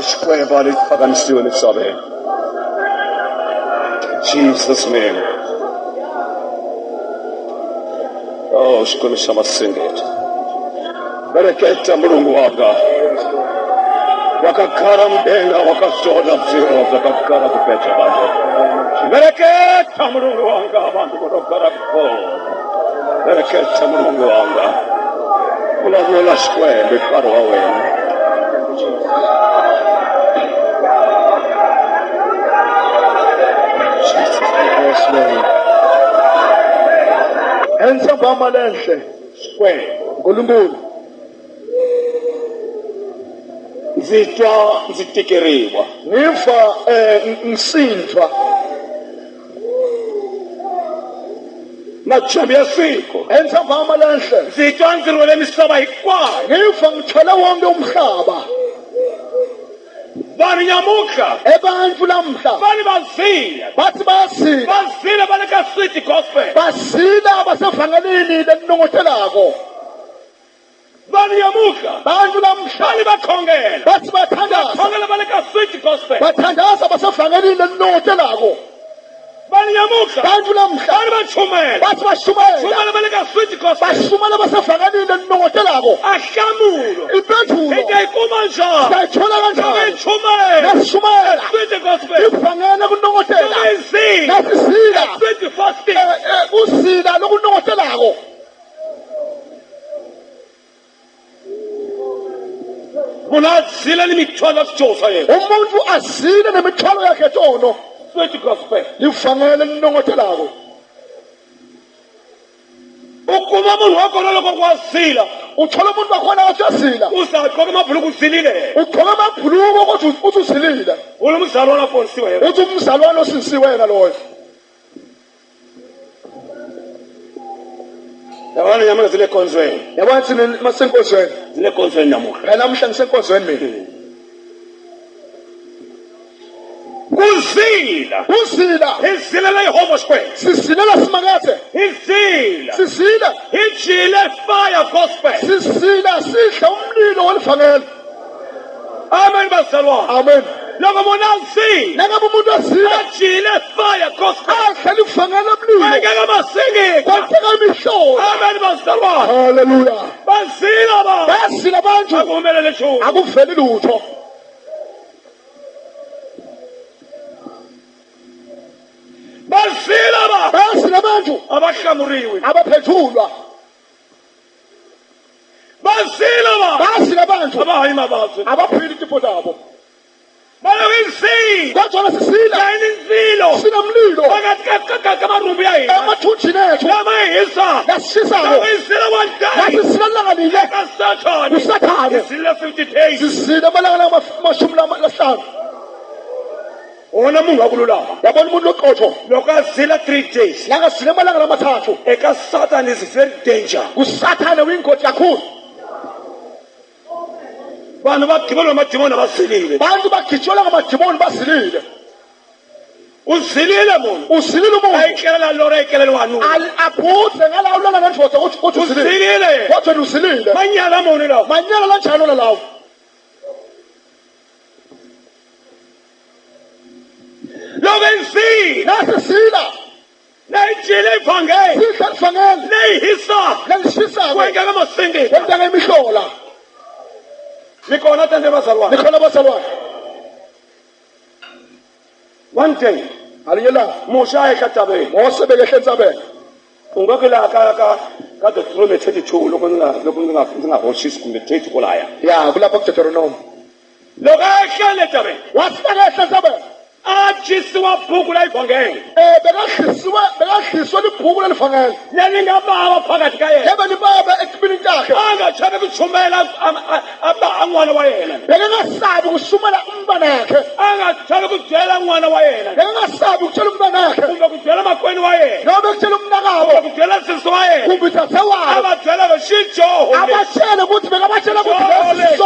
Square liphakanyisiwe lisabela. Jesus name. Oh, Xikwembu xa masingeti. Bereketa Mulungu wanga. Wakakhala mdenga wakazola mziro wakakhala kupetha bantu. Bereketa Mulungu wanga abantu kodokhala kukhona. Bereketa Mulungu wanga. Ulavula Xikwembu nkarhi wa wena. Ensambama lenhle Xikwembu. Nkulunkulu Nzitwa nzitikeriwa. ngifa ngisindwa Majambu ya siku. ensambama lenhle Nzitwa nzirwele misava hinkwayo. ngifa ngithole wonke umhlaba Vanhu nyamuka. ebantfu lamhla Vanhu bazila. bathi bayasila Bazila vale ka sweet gospel. basila basevangelini lelinongothelako Vanhu nyamuka. bantfu lamhla Vanhu bakhongela. bathi bathandaza Khongela vale ka sweet gospel. bathandaza basevangelini lelinongothelako Vanhu nyamuka. bantfu lamhla Vanhu bachumela. bathi bashumayela Chumela vale ka sweet gospel. bashumela basevangelini lelinongothelako Ahlamulo. impendulo Ingayikuma njalo. sayithola kanjani Chumela. nasishumayela Sweet gospel. ivangela kunongotela Ngizila. nasisila Sweet fasting. usila lokunongothelako Munazila limithwala kujosa yena. umuntu asile nemithwalo yakhe etono Sweet gospel. livangele linongothelako Ukuma munhu wakona loko kwazila. uthola umuntu wakhona wathi uyasila Uzagqoka amabhuluku uzilile. ugqoke amabhuluko ukuthi uthi usilile Ulo mzalwana fonisiwe yena. uthi umzalwane osisiwe wena loyo Yabona nyama zile konzweni. yabona thina masenkozweni Zile konzweni namuhla. phela namhla ngisenkozweni mina Kuzila. usila Izila la Yehova Square. sisilela simakethe Izila. sisila Ijile fire gospel. sisila sidla umlilo walivangela Amen bazalwane. amen Loko munazila. nangabe umuntu asila Ajile fire gospel. ahlala ivangela mlilo Ngeke masingeke. kwateka imihlola Amen bazalwane. haleluya Bazila ba. bayasila abantu Akumelele nje. akuveli lutho Bazila ba. bayasila abantu Abahlamuriwe. abaphethulwa Bazila ba. bayasila abantu Abahayi mabazi. abaphila itifo zabo Balawizila. kodwa sisila Yini inzilo. sinomlilo Phakathi kamarumbi yayina. emathunjini ethu Lamayisa. lasishisako Lawizila one day. lasisila langanile Kasathane. usathane Izila 50 days. sisile amalanga amashumi lamahlanu Wona mungu akululama. yabona umuntu loqotho Lokazila 3 days. langasile amalanga lamathathu Eka Satan is very danger. kusathane uyingozi kakhulu Vanhu bagibela amadimoni abasilile. bantu bagitshelwa ngamadimoni basilile Uzilile munhu. usilile umuntu Ayikelela lora ayikelela wanuna. aphuthe ngalawulana nendvodza ukuthi usilile Uzilile. kodwa usilile Manyala munhu lawo. manyala lanjani ona lawo Loko izila. nasisila Nayijile ivangeli. sidla livangele Nayihisa. lelishisako Kwengeke amasingeke. kwenzeka imihlola Nikhona tande bazalwane. nikhona bazalwane One day. alinye langa Musha ekatabeni. mose bekehle entsabeni Ungakela ka Deuteronomy 32 loko ngingahoshisi kumbe 30 kolaya. ya kulapho kuDeuteronomy Loko ehlele tabeni. wathi bekehle entsabeni Ajisiwa bhuku la ivangeli. bekadliswe libhuku lelivangele Leli ngababa phakathi ka yena. yebe libaba ekibini kakhe Angachabe kuchumela ngwana wa yena. bekengasabi kusumela umntwana yakhe Angachabe kujela ngwana wa yena. bekengasabi kutshela umntwana yakhe Kumbe kujela makwenu wa yena. noma kutshela umnakabo Kumbe kujela sisi wa yena. kumbe itatewabo Abajela beshijoho. abatshele ukuthi bekabatshela ukuthi Sono lesi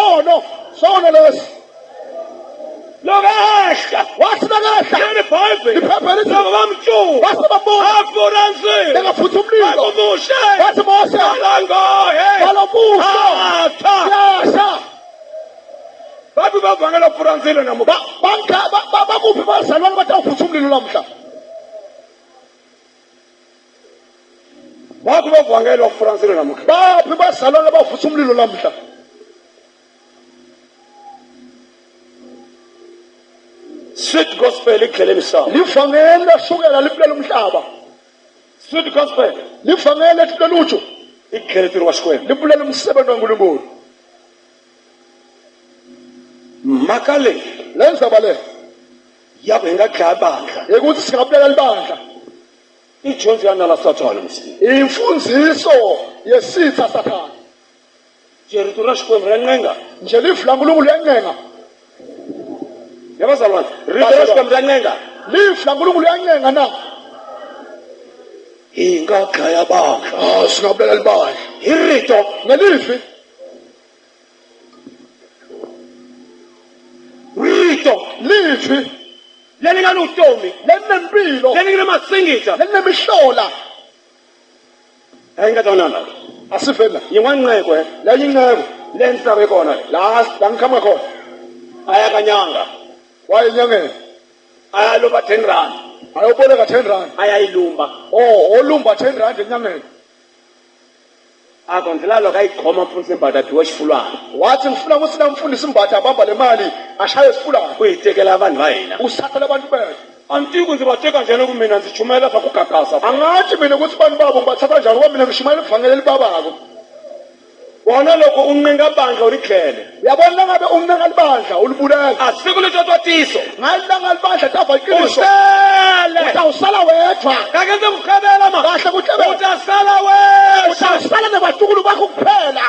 sono lesi Loko ehla. wathi nakehla Yena iBhayibheli. iphepha lithi Loko bamtshula. wathi babona Afuransi. bengafutha umlilo Akumushe. wathi mose Alango he. balobuso Atha. yasha bathi bavangela Fransile namuhla bakuphi bazalwane batawuvutha umlilo lamhla? bathi bavangela Fransile namuhla Baphi bazalwane bavutha umlilo lamhla? sweet gospel igcwele emhlaba Livangeli lashukela libulela umhlaba. sweet gospel Livangeli libulela uju igcwele tiri wa Xikwembu libulela umsebenzi waNkulunkulu. mhaka leyi Le ndzaba le ya ku hi nga dlaya bandla ukuthi singabulela libandla. idyondzo ya nala Sathane msini Imfundiso yesitha Sathane. je rito ra Xikwembu ra ncenga Nje livu laNkulunkulu liyancenga. yabazalwane rito ra Xikwembu ra ncenga Livu laNkulunkulu liyancenga na. hi nga dlaya bandla Singabulela libandla. hi rito Ngelivi rito livi leri nga ni vutomi lenempilo leri nga ni masingita lenemihlola. a yi nga ta vona nalo Asivela yin'wana nqekwe leyinceko leyi ndzi tave kona la ngikhamba khona a ya ka nyanga wayenyangeni a ya lova 10 rand ayoboleka 10 rand. a ya yi lumba Olumba 10 rand enyangeni. a ku ndzi lava loko a yi khoma mpfunisi mbata phiwa xifulwana Wathi ngifuna ukuthi namfundisi imbatha abamba le mali ashaye isifulana. ku hi tekela vanhu va hina Usatha labantu bethu. a ni tivi ku ndzi va teka njhani ku mina ndzi chumela swa ku kakasa Angathi mina ukuthi bantu babo ngibathatha njani ngoba mina ngishumayela ivangeli libabako. wona loko u ncenga bandla u ri tlhele Uyabona ngabe uncenga libandla ulibulela. a siku lexo twa tiso Ngalilanga libandla tava iqiniso. usele Utawusala wedwa. kake ndzi ku khavela ma Kahle u kuhlebela. ta sala wexe Utawusala nebatukulu bakho kuphela.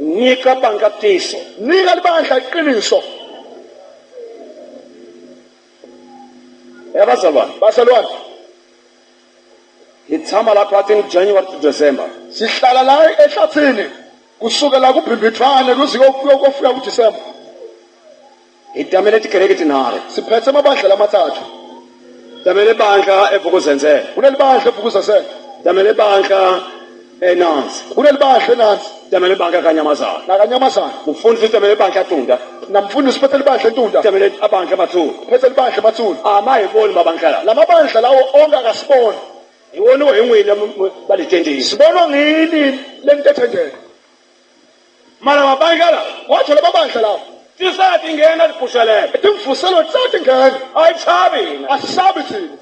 nyika bandla tiso Nika libandla iqiniso. yabazalwane Baselwane hi tshama la phakathini January to December sihlala la ehlathini kusukela kubhimbidvwane kuze kuyofika kuDisemba. hi tamele tikereke tinharhu Siphethe amabandla lamathathu. tamele bandla eVukuzenzele Kunelibandla eVukuzenzele. tamele bandla eNansi Kunelibandla eNansi tamele bandla kaNyamazana nakanyamazana. mfundisi tamele bandla Tunda Namfundisi uphethe libandla eNtunda. tamele abandla Mathula Uphethe libandla eMathula. ama hi voni mabandla la Lamabandla lawo onke akasiboni. hi voniwe hi n'wina balitendini Sibonwa ngini lentethendele. mara mabandla la Wathi lamabandla lawo tisala tingena tipushelele timvuselo tsathi ngene. a yi chavi hina Asisabi thina.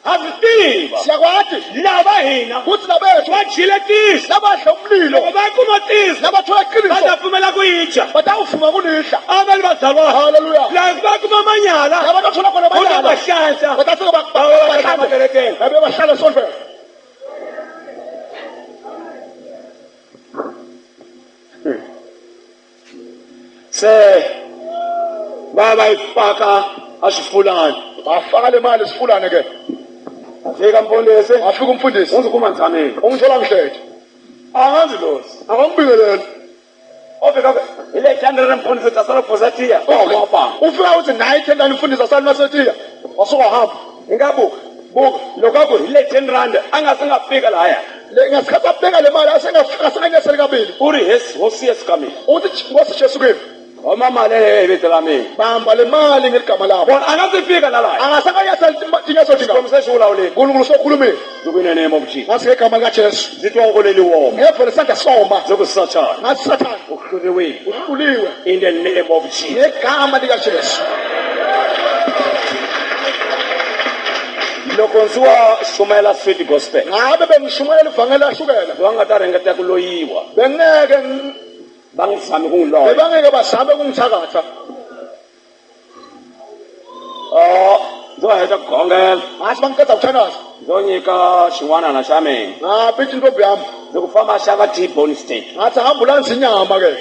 ha swi tiva Siyakwati lava hina kuthi labethu va chile tisa labadla umlilo loko va kuma tisa labathola va ta iqiniso pfumela ku yi dya batawufuma kulihla. a va ni vazalwana Haleluya. loko va kuma manyala Laba bathola khona ku ta va abanyala. hlantswa Batafika va tshama bahlale. kerekeni Babe bahlale esondweni. se va va yi faka a swifulani Bafaka le mali sifulane ke. fika mpondisi Afika umfundisi. u ndzi kuma ntshameni Ungithola ngihlethe. a nga ndzi losi Akangibingeleli. o fika hi le xandla ra mpondisi ta sala posatiya wapanga Ufika uthi nayi thendani umfundisi asali masetiya. Wasuka hamba. hi nga buka loko a ku hi le 10 rand a nga se nga fika lahaya Le ngasikhathi abheka le mali asengafika senganyeseli kabili. u ri hosi yesu ka mina Uthi Nkosi Jesu kimi. khoma mali hi vito la mina Bamba le mali ngeligama labo. bona a nga se fika na lahaya Angasenganyeseli tinyeso tinga. kombisa xi vulavuleni Nkulunkulu sokhulumile. ndzi ku in the name of Jesus Ngasi ngegama lika Jesu. ndzi twa nkoleli woma Ngevele sandla soma. ndzi ku Sathane Ngathi Sathane u hluriwile uhluliwe in the name of Jesus ngegama lika Jesu. loko ndzi wa shumela sweet gospel Ngabe bengishumayela ivangeli lashukela. va nga ta ringeta ku loyiwa Bengeke va ngi tshami ku n'wi loya bebangeke bazame ukungithakatha. ndzo heta ku khongela Ngathi bangiceda kuthandaza. ndzo nyika xin'wanana xa mina Ngaphi intombi yami. ndzi ku famba xava T-bone steak Ngathi ambulansi inyama ke.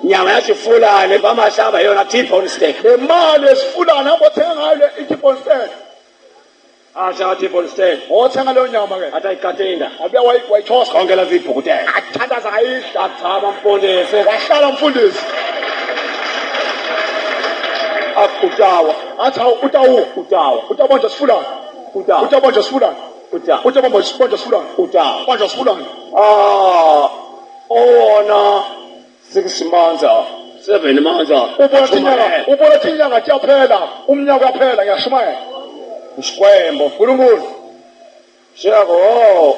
nyama ya xifulani famba xava hi yona T-bone steak Le mali esifulana ngothenga ngayo le itibonsel. a xava T-bone steak Ngothenga leyo nyama ke. a ta yi katinga Abuya wayithosa. khongela ndzi yi bhukutela Athandaza ngayidla. a tshama mpondisi Wahlala mfundisi. a kutawa Athi utawubonja sifulana. kutawa Utawubonja sifulana. Utaba. uthi bamba sifulane Utaba. banja sifulane Owona 6 months 7 months ubona thi inyanga kuyaphela umnyaka uyaphela ngiyashumayela isikwembo uNkulunkulu shiyako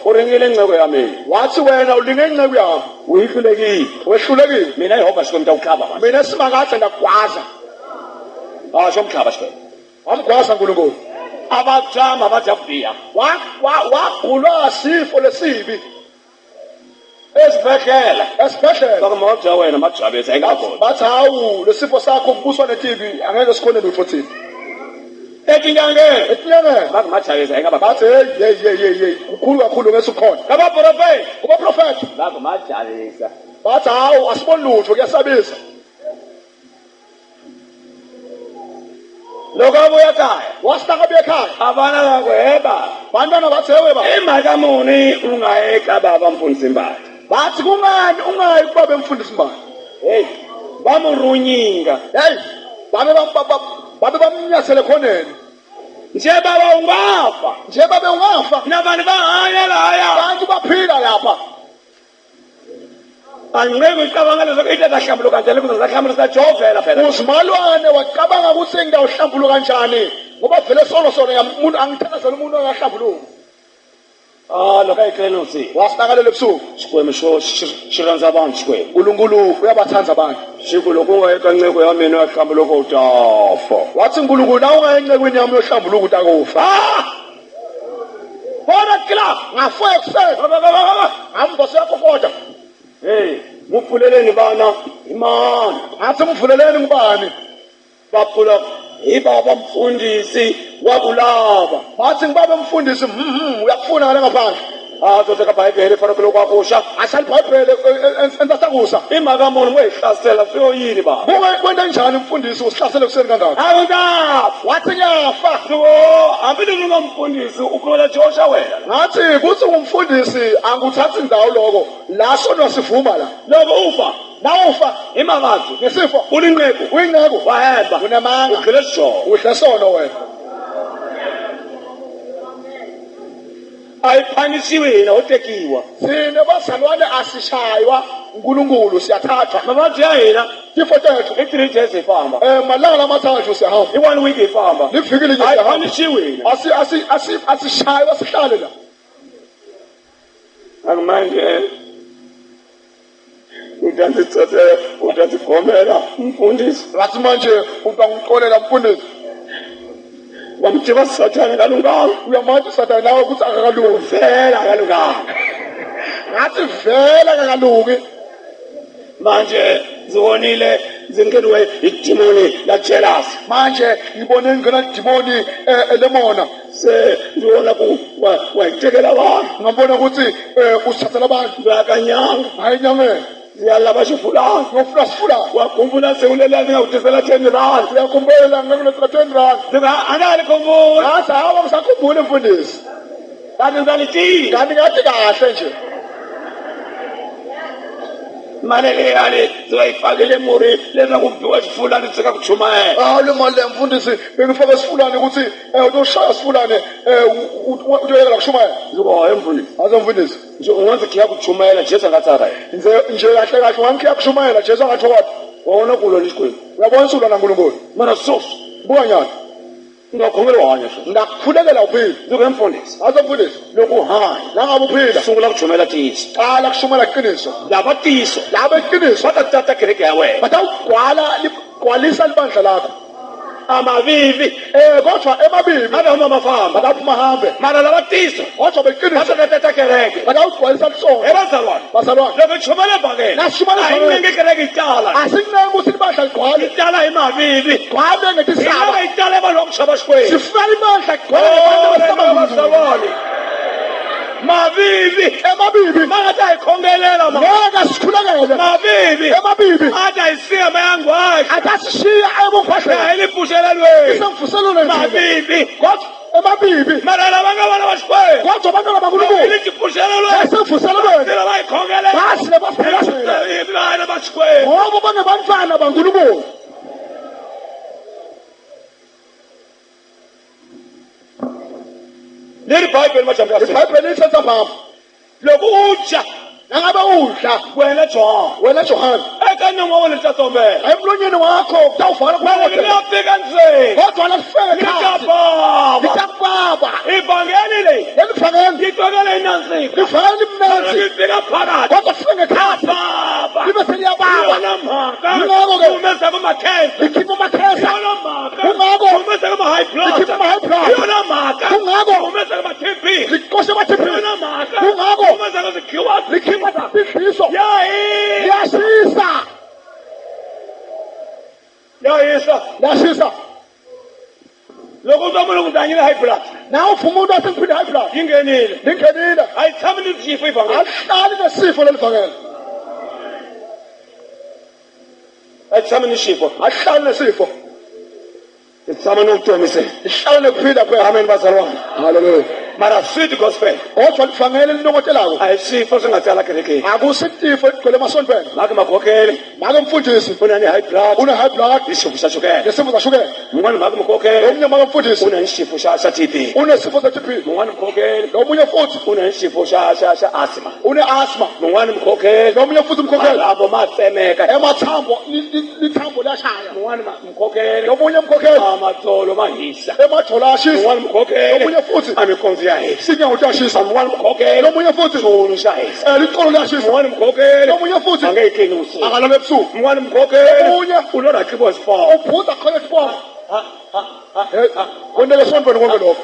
uringile inceko yami wathi wena ulinge inceke yami uyihlulekile wehlulekile mina Yehova sikwemta ukukhaba manje mina simakahle ndakugwaza shomkhaba sikwemta wamgwaza uNkulunkulu abajama abajabhiya wagulwa sifo lesibi esibhedlela esibhedlela bakamawuja wena majabesi ayingakhona bathi hawu lesifo sakho kubuswa ne-TB angeke sikhone lutho thina etinyangeni etinyangeni bakamajabesi ayingaba bathi hey kukhulu kakhulu ngese ukhona kabaprofeti kubaprofethi bakamajabesa bathi hawu asiboni lutho kuyasabisa lokho abuya ekhaya wasitakabuye ekhaya abana bakweba bantwana bathi hewe ba imakamuni ungayeka baba mfundisi imbali bathi kungani ungayi kuba bemfundisi imbali hey bamurunyinga hey babe bamnyathele khoneni nje baba ungafa nje babe ungafa nabani bahanya laya abantu baphila lapha angeke ucabangele zokuthi ahlambululo kanjani kuze zahlambululo sajovela phela uzimalwane wacabanga ukuthi ngiyawuhlambuluka kanjani ngoba vele solo umuntu angithandazela umuntu ongahlambuluka lokho ayikleni uthi wasinakalele ebusuku sikweme shiranza abantu sikweme uNkulunkulu uyabathanza abantu shikulo kungayicanceko yami yahlambuluko utafa wathi uNkulunkulu na ungayencekweni yami yohlambuluka utakufa bona kila ngafoya kusena ngamvoso yakho kodwa hey mupfuleleni bana imani ngathi mvuleleni ngubani baphula ibaba mfundisi wakulaba bathi ngibabe mfundisi uyakufuna ngale ngaphandle azothe kabhayibheli fanele lokwakusha asalibhayibhele enzasakusa imakamoni mweyihlasela siyoyini baba kwenta njani umfundisi usihlasele kuseni kangaka awungafa wathi ngiyafa ambili ngomfundisi ukhona Joshua wena ngathi kuthi umfundisi anguthathi indawo lokho la sonwa sivuma la lokho ufa nawufa imakazi ngesifo ulinqeku uyinqeko wahamba unamanga ugcile sho uhle sono wena ayiphanishiwe yena otekiwa sine bazalwane asishaywa uNkulunkulu siyathatha mamathi yena tifo tethu i3 days ifamba malanga lamathathu siyahamba i1 week ifamba liviki linye siyahamba ayiphanishiwe yena asishaywa sihlale la akumanje utazigomela mfundisi ngathi manje utangixolela mfundisi wamjiba sathane kalunganga uyamanje sathane nawe ukuthi akakalungi vela kalunganga ngathi vela akakalungi manje zibonile zingeniwe idimoni la jealous manje ngibone ngena dimoni lemona se ngibona wayitekela abantu ngabona ukuthi usithathela abantu bakanyanga hayi nyangeni ziyalaba shifulana ngofuna sifulana wakhumbula sekulelani ngawudisela 10 rand uyakhumbula ngekuletha 10 rand angali khumbula ngathi hawa ngisakhumbule mfundisi kanti ngalitini kanti ngathi kahle nje mali yani ziwayifakile emuri lena kumbiwa sifulane sikakuchumayela le mali lemfundisi bengifaka sifulane ukuthi utoshaya sifulane utoyela kushumayela ngiko emfundisi azo mfundisi nje ungaze khiya kuchumayela Jesu ngatsaka nje kahle kahle wangikhiya kushumayela Jesu ngathi what wona kulo lisikwini uyabona sula naNkulunkulu mana sos buka nyana ngakhongela wanya so ngakukhulekela uphila ngiko emfundisi azo mfundisi lokuhanya langabe uphila sungula kuchumayela tisi qala kushumayela iqiniso laba tiso laba iqiniso batatata kereke yawe batawugwala ligwalisa libandla lakho amavivi kodwa emabibi adahuma mafamba bataphuma hambe mara laba tiso kodwa beqiniso batatata kereke batawugcwalisa lisona ebazalwane bazalwane lokho chumela bhakela Nashumayela ayinenge kereke icala asingineke ukuthi libandla ligcwale icala emavivi gcwale ngetisaba ilaba icala ebalokutshaba sikweli sifuna libandla ligcwale bazalwane mavivi emabibi mangathi ayikhongelela ngeke sikhulekele mavivi emabibi athi ayisiya mayangwashi atasishiya ebukhohleni elibhushelelweni isemvuselweni mavivi kodwa emabibi mara laba ngabana basikweli kodwa abantwana bankulunkulu elibhushelelweni esemvuselweni sila bayikhongelela basile basiphekasela ibana basikweli ngoba banebantwana bankulunkulu leri bhayibheli majambu ibhayibheli lithetha ngapha loko u dya nangabe udla wena John wena Johani eka nomo wa le tsombela emlonyeni wakho kutawuvala mara kumoya liyafika nzeni kodwa lasifeke khathi likababa litakubaba ibhangeli leyi lelifakeni licokele inanzika lifakeni mara mnanzi lifika phakathi kodwa sifike khathi baba libe seliyababa yona mhaka Yingakho-ke. umesa kuma-cancer likhipha amakhesa yona mhaka Kungakho. umesa kuma-high blood likhipha ama-high blood yona mhaka Kungakho. umesa kuma-TB liqoshe amathiphi yona mhaka Kungakho. umesa kuma-squirt likhipha idliso yayi liyashisa yayisa liyashisa loko utwa munhu kuti anyile high blood nawe uvuma umuntu wasengiphinde high blood yingenile lingenile ayitshami ni sifo ivangeli alihlali nesifo lelivangeli ayitshami ni sifo alihlali nesifo itshama nokutomise lihlale nekuphila kwena amen bazalwane haleluya mara sweet gospel kodwa livangeli linongotelako ayisifo singatsala kerekeni akusitifo eligcwele emasontweni ngake makhokheli make mfundisi unani high blood une-high blood isifo sashukela nesifo zashukela mun'wana mhaka mukhokheli omunye make mfundisi una xifo xa TB unesifo se-TB mun'wana mukhokheli nomunye futhi una xifo xa asthma une-asthma mun'wana mukhokheli nomunye futhi mkhokheli marhambo ma tsemeka emathambo lithambo liyashaya mun'wana mukhokheli nomunye mkhokheli amatsolo ma hisa emadolo ayashisa mun'wana mukhokheli nomunye futhi amikondzo ya hisa sinyawo liyashisa mun'wana mukhokheli nomunye futhi xulu xa hisa liqolo liyashisa mun'wana mukhokheli nomunye futhi a nge yi tleli vusiku akalala ebusuku mun'wana mukhokheli Omunye. u lo rhaqiwa sifo ubhuda khona esibongo kwendele esontweni konke lokho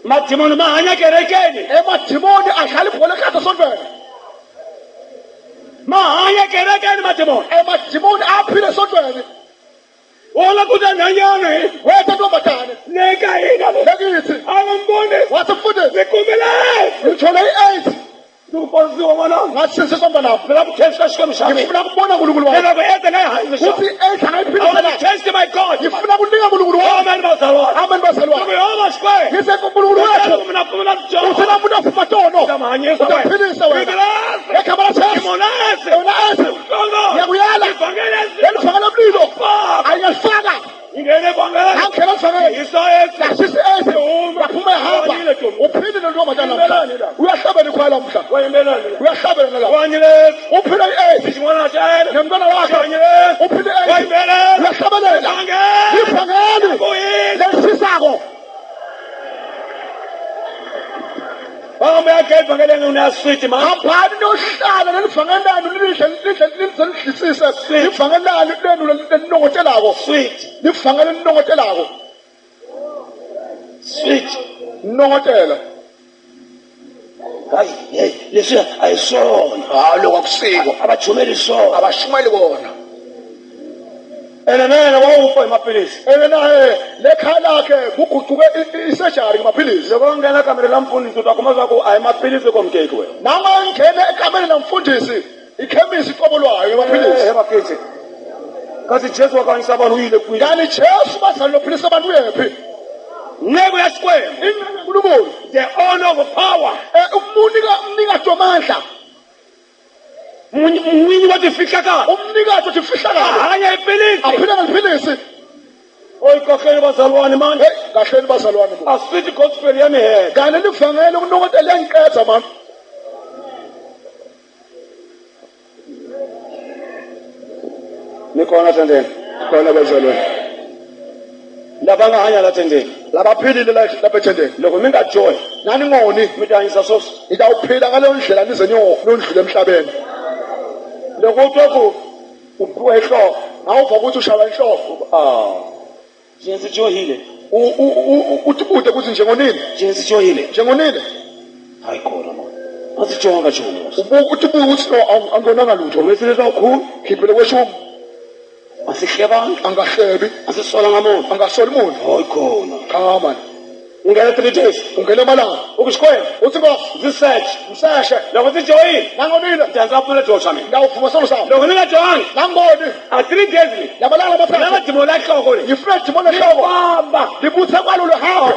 madimoni ma hanya kerekeni emadimoni adlala ibhola ekade esontweni ma hanya kerekeni madimoni emadimoni aphile esontweni wona kuti anhanyane wetha ntombazane neka hina le lekithi akamboni wathi mfundisi zikumele ngithole i-aids ndikuponisiwa mwanangu ngasisiswa mntanami phela kuthesta xikwembu xa mina ngifuna kubona unkulunkulu wami phela ku ete ngayihanyiso ukuthi i-aids I want angayiphilisela to test my God. ngifuna kunika unkulunkulu wami Amen bazalwane. amen bazalwane Kuyehova sikwele. ngise kunkulunkulu wethu Mina phumula kuJohn. uthina umuntu afuma tono Utamhanyisa wena. utaphilisa wena Ngibulase. ekhaba lajesu Ngimonase. yona ese Ubuhlungu. ngiyakuyala Ivangeli eziko. lelifakela mlilo Baba. ayalifaka Ingene evangeli. angena lifakele Isa esi. lasisa ese yaphuma ehamba uphilile ntombazane namhla uyahlabela ikhwaya lamhla Wayemelani. uyahlabela nalapha Wanyilesi. uphila i-aids Sishimwana shayela. nemntwana wakhe Wanyilesi. uphila i-aids Wayemelani. uyahlabelela Ivangeli. ivangeli Kuyini. lesisako Hamba yakhe ivangeli enginasweet man. hambani niyohlala lelivangeli lanu lidlisise livangeli lanu lenu leninongotelako Sweet. livangeli elinongotelako Sweet. ninongotela Hayi, hey, leswi ayisona. loko akusiko Abajumeli sona. abashumeli kona Enenene wawufa emaphilisi. naye lekhaya lakhe kugucuke isejari ngamaphilisi Loko ngena kamera lamfundisi utakuma swaku a hi maphilisi komteki wena. nangangena ekameni lamfundisi ikhemisi iqobo lwayo ngamaphilisi He bakithi. Kasi Jesu wakanyisa vanhu uyile kwini. kanti jesu bazali lophilisa abantu uyephi Nceko ya Xikwembu. inkulunkulu The honor of power. umnikati wamandla Mwinyi wa tifihlakala. umnikati otifihlakala Hanya iphilisi. aphila ngaliphilisi Oyikokheli bazalwane manje. kahleni bazalwane bo Asithi gospel yami he. kanti livangele ukunokotela yangiqedza mani Nikhona thandeni. khona bazalwane Lava nga hanya la thandeni. labaphilile lapha ethendeni Loko mi nga joyi nani ngoni mi ta hanyisa sweswi. ngidawuphila ngaleyo ndlela nize niyondlula emhlabeni Loko u twa ku u biwa hi nhloko. awuva ukuthi ushaya inhloko Jesu johile. uthi kude kuthi njengonini Jesu johile. njengonini Hayi khona mama. Asijonga njumo. uthi buka ukuthi no angonanga lutho Umesile kakhulu. khiphele kweshumi Asihlebanga. angahlebi Asisola ngamuntu. angasoli muntu Hayi khona. cha mani Ungena 3 days. ungele emalanga Ukuxikwela. uthi nkosi Research. mseshe Loko ti joyile. nangonile Danza apfuna Joshua mina. ndawuvuma solo sami Loko ni nga johangi. nangoni A 3 days ni. lamalanga Langa amathathu dimo la nhloko le. ngifuna dimone hloko Bamba. libuthe kwalolo hambe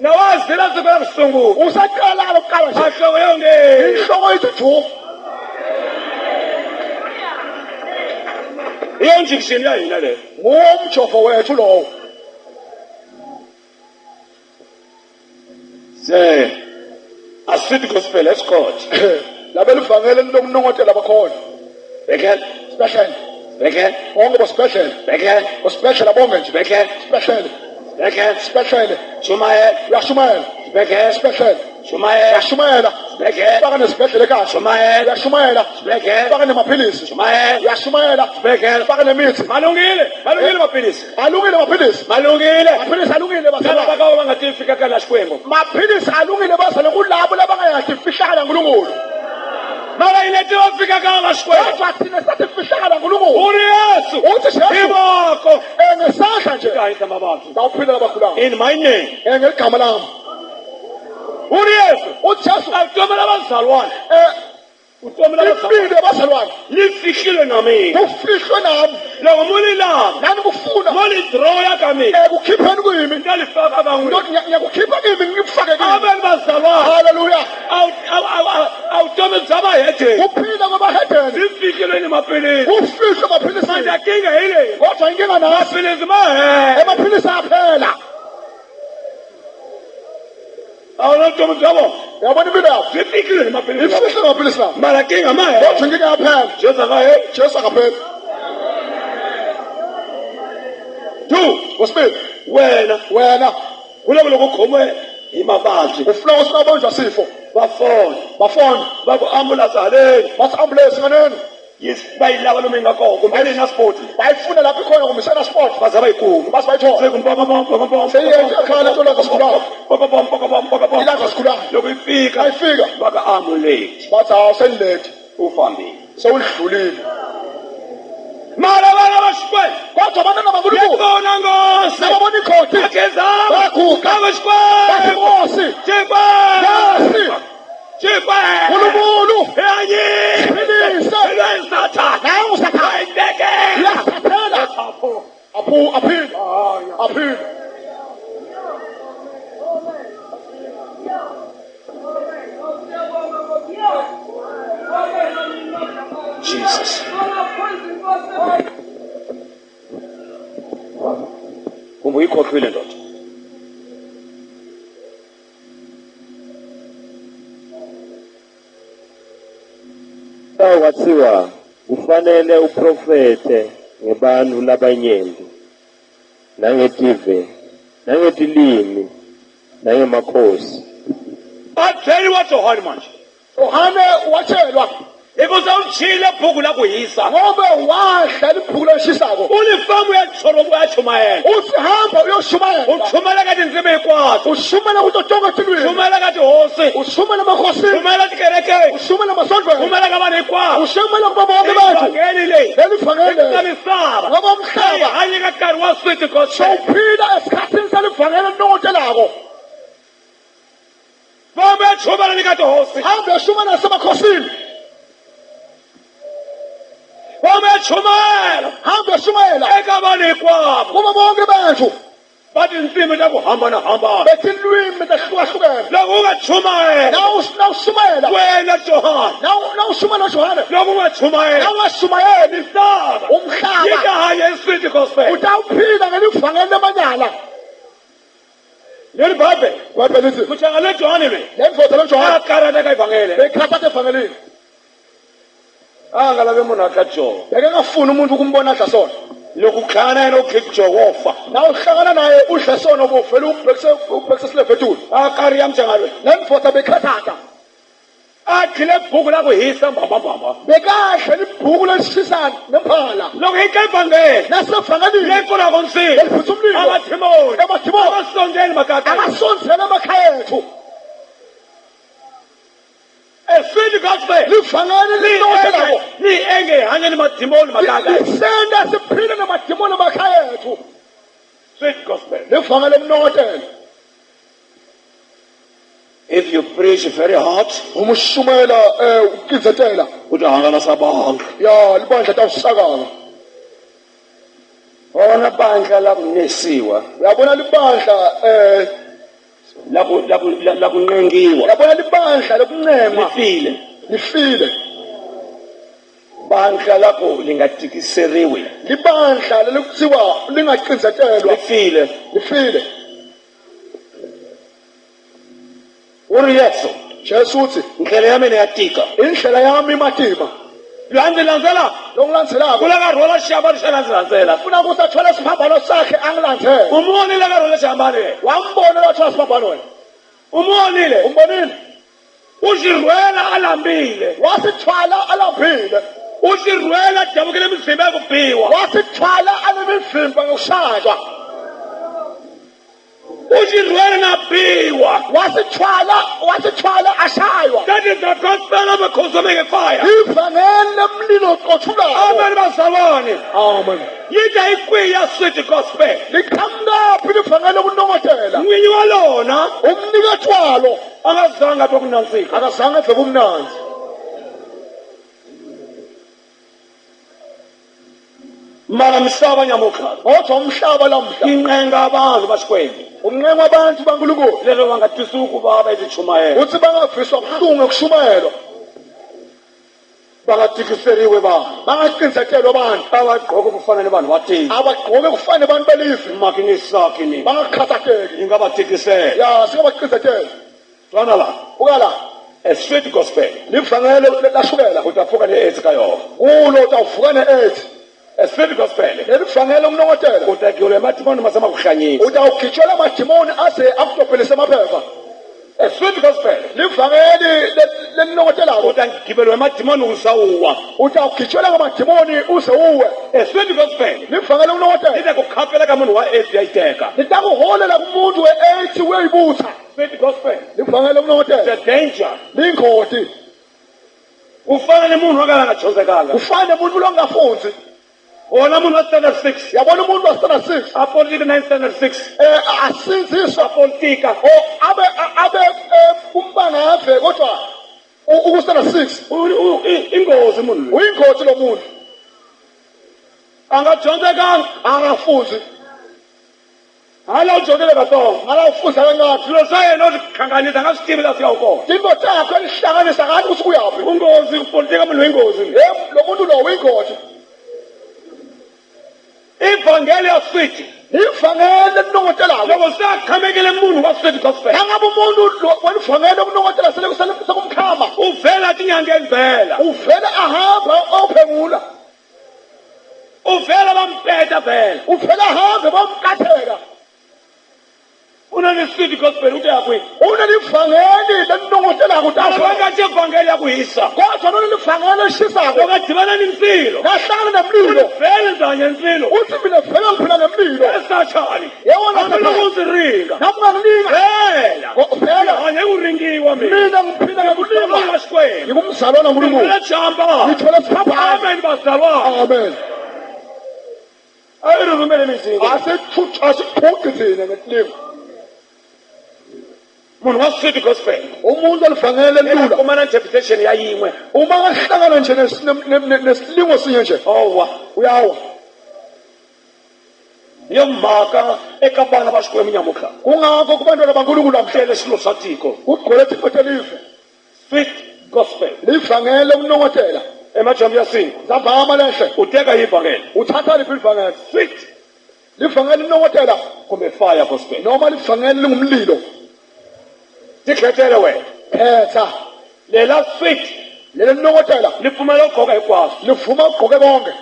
Na wazi phela sibeka kusungula. usaqala lokuqala nje Ahloko yonke. inhloko yithi ju Iyo injection ya hina le. ngumjovo wethu lowo Say, asithi gospel escort. Labela ivangeli lokunongotela bakhona. Bekel, Special. bekel, Bonke bo special. bekel, Bo special abonge nje. bekel, Special. bekel, Special. Shumael, Uyashumayela. bekel, Special. Shumael, Uyashumayela. bekel, Faka nesibhedlela ekhaya. Shumael, Uyashumayela. bekel, Faka nemaphilisi. Shumael, Uyashumayela. bekel. Faka nemithi. Malungile, malungile maphilisi. Alungile maphilisi. Malungile. Maphilisi alungile Kana basalwane. bakawa bangatifika kana Xikwembu. Maphilisi alungile basale kulabo labangayati fihlakala nkulunkulu. Mara ileti wafika kana Xikwembu. Kodwa thina sathi fihlakala nkulunkulu. Uri Yesu. Uthi Jesu. Iboko. Ngesandla nje. Kayisa mabantu. Ngawuphila abagulayo. In my name. Ngeligama lami. Uri Yesu. Uthi Jesu. Awutomela abazalwane. Utomela abazalwane. Impilo abazalwane. Lifihlile nami. Kufihlwe nami. Loko mulilanga. Nani kufuna. Moli draw ya kami. Kukhipheni kimi. Ngalifaka bangwe. Ngiyakukhipha kimi ngikufake kimi. Abantu bazalwane. Hallelujah. Awutomela zabahede. Kuphila kwabahedeni. Lifihlile maphilisi. Kufihlwe maphilisi. Manje akinga ile. Kodwa inkinga nasi. Maphilisi mahe. Emaphilisi aphela. Awutomela zabo. Uyabona impilo yakho. Lifihlile maphilisi. Ifihle maphilisi nami. Mara kinga mahe. Kodwa inkinga yaphela. Jesu mahe. Jesu akaphela. 2. Wesibili. Wena Kuloko lokukhomwe imabandla. ufuna usinabanjwa sifo. Bafona baku ambulance haleni. Basi ambulance nganeni. Yes bayilaba noma ingakho kumele na sport. Bayifuna lapho ikhona kumisana sport. Baza bayikuma. Basi bayithola. Sekumpompa. Seyenza ekhala into lazo sikhulayo. Ilaza sikhulayo. Lokho ifika. Ayifika. Baka ambulate. Bathi awusenilete. Ufambile. Sewulidlulile. Mara bana bashwe. Kodwa abantwana bankulunkulu. Yebona ngose. Nababona ikhoti. Akezaba. Baguga. Abashwe. Bathi Nkosi. Jeba. Nkosi. Jeba. Nkulunkulu. Yayi. Philisa. Philisa. Nawu sathana. Ayibeke. Yasaphela. Aphila. Jesus. Kumbe uyikhokhile ndoda. Kwathiwa kufanele uprofete ngebantu labanyenti nangetive nangetilimi nangemakhosi. Batheli wa Johani manje. Yohane watshelwa Ikuzawuchile bhuku lakuyisa. ngobe wadla libhuku leshisako. Ulifamu yachumayela. Uthi hamba uyoshumayela. Uchumela kati nzime ikwazi. Ushumela kuto tonke tilwimi. Uchumela kati hosi. Ushumela emakhosini. Uchumela tikereke. Ushumela emasondweni. Uchumela kabani ikwazi. Ushumela kubo bonke bethu. Ivangeli le. Leli vangeli. Ekumisaba. Ngoba umhlaba Hayi kakari wa sweet gospel. sowuphila esikhathini salivangeli elinongotelako. Bombe chumela nikati hosi. Hamba uyoshumayela nasemakhosini. Bombe chumela. Hamba uyoshumayela Ekabani ikwazi. kubo bonke bethu. Bathi insimi takuhamba nahamba. Bethi ilwimi tehlukahlukene. Lokungachumela. Nawushumayela. Wena Johani. Nawushumayela Johane. Lokungachumela. Nawashumayeli. Isaba. Umhlaba. Yikahaye isweet gospel. Utawuphila ngelivangeli lemanyala. Leli Bible. Bible lithi Kuchanga le Johani le. lendvodza leJohane Akarata ka ivangeli. bekhathatha evangelini. Angalabe munhu akaJohn. Bekengafuni umuntu ukumbona adla sona. Loko khana yena uGijo wofa. Nawe uhlangana naye udle sona ubuvela ubhekise silevetulu. Akari yamjangalo. Lendvodza bekhathatha. Akhile bhuku la kuhisa mbambamba. Bekadla libhuku lesishisana nemphala. Loko hika ivangeli. Nasevangelini Lekona konsini. eliphutha umlilo. Amathimoni. Emathimoni. Abasondeli makaka. Akasondzele emakhaya ethu. Esweet gospel. Livangeli linongotelako. Ni enge hanye ni mathimoni makaka. Lisenda siphile namadimoni emakhaya ethu. Sweet gospel. Livangeli elinongotele. If you preach very hard, Uma ushumayela ukinzetela. utahangana sabanga. Ya libandla tawusakala. Ona bandla la kunesiwa. Uyabona libandla La kunengiwa. uyabona libandla lokuncema Lifile. lifile. Bandla lakho lingatikiseriwe. Libandla lekuthiwa lingacinzetelwa Lifile. lifile. uri Yesu Jesu uthi ndlela yami niyatika indlela yami imatima landzela longilandzelako kula karhola xiyambalo xa landzela ufuna ukuthi athole isiphambano sakhe angilandzele umonile karhola xiyambalo wambona wathole isiphambano wena umonile umbonile uxirhwela alambile wasithwala alambile uxirhwela dabukile emizimba ya ku biwa wasithwala anemivimba yokushaywa uxirhwela na biwa wasithwala ashaywa that is the gospel of a consuming fire ivangeli lemlilo oqothulayo amen bazalwane amen yida ikwiya sweet gospel liqhamukaphi livangeli lokunongotela mwinyi wa lona umnikati walo angazange apha kunantsika akazange adle kumnanzi mara misava nyamukhana kodwa umhlaba lamhla inqenga abantu baxikwembu unqenqa abantu bankulunkulu lelo va nga twisi ukuvava etichumayela ukuthi bangaviswa buhlungu ekushumayelwa va nga tikiseriwi vanhu bangaqinisatelwa abantu a va gqoke ku fana ni vanhu va tiko abagqoke kufane bantu belive makinisakini bangakhathateki yi nga va tikisela ya singabaqinisateli twana laha ukala a sweet gospel livangeli lashukela u ta pfuka ni AIDS ka yona kulo utawuvuka ne-AIDS a sweet gospel lelivangeli lokunongotela u ta gyiwela ematimoni ma se ma ku hlanyisa utawugitshelwa amadimoni aze akutobhelise amaphepha a sweet gospel livangeli u lelinongotelako ta giberiwa ematimoni u za uwa utawugitshelwa ngamadimoni uze uwe a sweet gospel livangeli yi lokunongotela ta ku khapela ka munhu wa AIDS ya yi teka litakuholela kumuntu we-AIDS uyayibutha sweet gospel livangeli lokunongotela the danger lingoti ku fana ni munhu wa ka la nga dyondzekanga kufane umuntu longafunzi wona munhu wa standard 6 yabona umuntu wasitana 6 apolitika 9 standard 6 asinziswa apolitika abe umbangave kodwa ukusitana 6 ingozi munhu loyi uyingoti lo muntu a nga dyondzekanga angafunzi hala u dyondzele katsongo ngalafunza kancane swilo swa yena u swi hlanganisa a nga swi tivi laha fikaku kona tinto takhe lihlanganisa kathi ukuthi kuyaphi ungozi politika munhu ingozi lo muntu lo uyingoti ivangeli ya switi livangeli lelinongotelako loko se a khamekele munhu wa switi gospel nangabe umuntu welivangeli lokunongotela sekumkhama u vhela tinyangeni vhela uvele ahamba ophengula u vhela va mpeta vhela uvele ahambe bamkatheka u na ni switi gospel u ta ya kwihi unelivangeli lelinongotelako a va nga tivangeli ya ku hisa kodwa nolelivangeli elishisako loko dhivana ni ndzilo nahlangana nemlilo vhele ndzi hanya ndzilo uthi mina vele ngiphila nemlilo esachani yewona hambiloko u ndzi ringa namunganilinga vhela vele hanya hi ku ringiwa mina mina ngiphila kutlanga ngekulinga xikwembu ngingumzalwana nkulunkulu vhela chamba ngithole siphambano amen bazalwana amen a yi rhumele mizinga asiphuqi thina ngesilimo munhu wa switi gospel umuntu olivangeli eka elula kuma na interpretation ya yin'we uma ngahlangana nje nesilingo sinye nje owa uyawa hi yo mhaka eka vana va xikwembu nyamukhla kungakho kubantwana bankulunkulu amhlele tele swilo swa tiko kugcwele thixo telive sweet gospel livangeli lokunongotela emajambu ya singu zavama lehle u teka yi vhangeli uthatha liphi livangeli sweet livangeli linongotela kumbe fire gospel noma livangeli lingumlilo tikhetele wena khetha lela sweet leli linongotela li pfumela ku gqoka hinkwaswo livuma ugqoke konke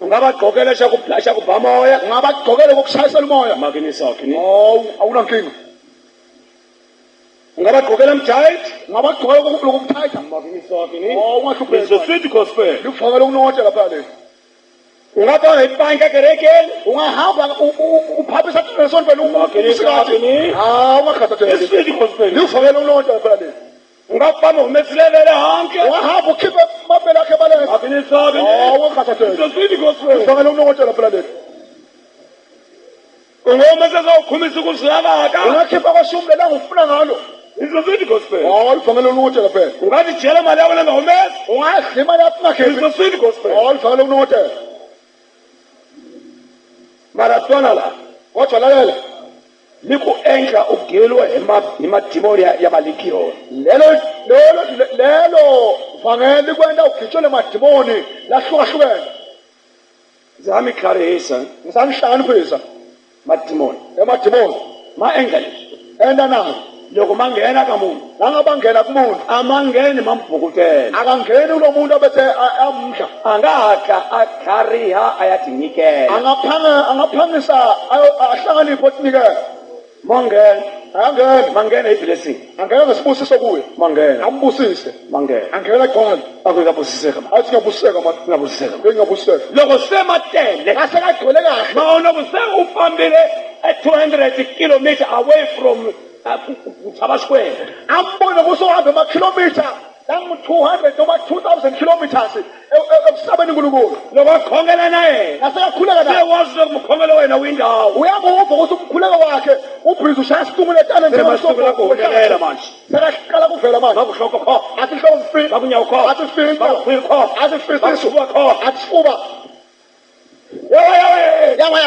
u nga va gqokela xa ku ba moya ungaba kugqokele kokushayisela umoya makinisakini awunankinga u nga va gqokela mjayiti ungaba kugqokele lokumthayitha makinisakini ungahlupheki it's a sweet gospel livangeli lokunongotela phela leli u nga famba hi panka kerekeni ungahamba uphaphisa esontweni Makinisakini. ungakhathatheki it's sweet gospel livangeli lokunongotela phela leli u nga famba humesilelele hanke ungahamba ukhiphe amabele akhe balele makinisakini ungakhathatheki it's a sweet gospel livangeli lokunongotela phela leli u nga humesesa u khumisa ku swi lavaka ungakhipha kwashumi lelanga ufuna ngalo it's a sweet gospel livangeli lokunongotela phela u nga tidyela mali ya wena nga humesi ungadla imali yakho it's ungakhiphi a sweet gospel livangeli lokunongotela mara twana laha kodwa lalela ni ku endla u geriwa hi madimoni ya maligiyoni lelo vangeli kwenta ugitshele madimoni lahlukahlukene ndzi nga mi tlharihisa ngisanihlanganiphisa madimoni emadimoni ma endla leswi enda nayo loko mangena ka munhu langabangena kumuntu amangeni mambhukutela akangeni kulo muntu obethe amdla a nga hatla a tlhariha a ya tinyikela angaphangisa ahlanganipho tinikela mangena angena hi blessing angena ngesibusiso kuye mangena ambusise mangena angena gcwala a ku ngabusiseka ma athi ngiyabusiseka manje ngabusiseka ngiyabusiseka loko se ma tele asekagcwele kahle ma ona ku se u fambile at 200 kilometer away from Chaba Square ambona kusohamba amakhilomitha langu-200 noma 2000 kilometers emhlabeni nkulunkulu loko akhongela na yena nasekakhuleka se naye wazi loko mkhongelo wena uyindawo uyakuva ukuthi umkhuleko wakhe ubhizi ushaya situmulетane se masuku la ku humelela manje sekaqala kuvela manje ngakuhloko kho athi hloko mfini ngakunyawo kho athi mfini ngakukhwili kho athi mfini ngakusifuba kho athi sifuba yewe yawa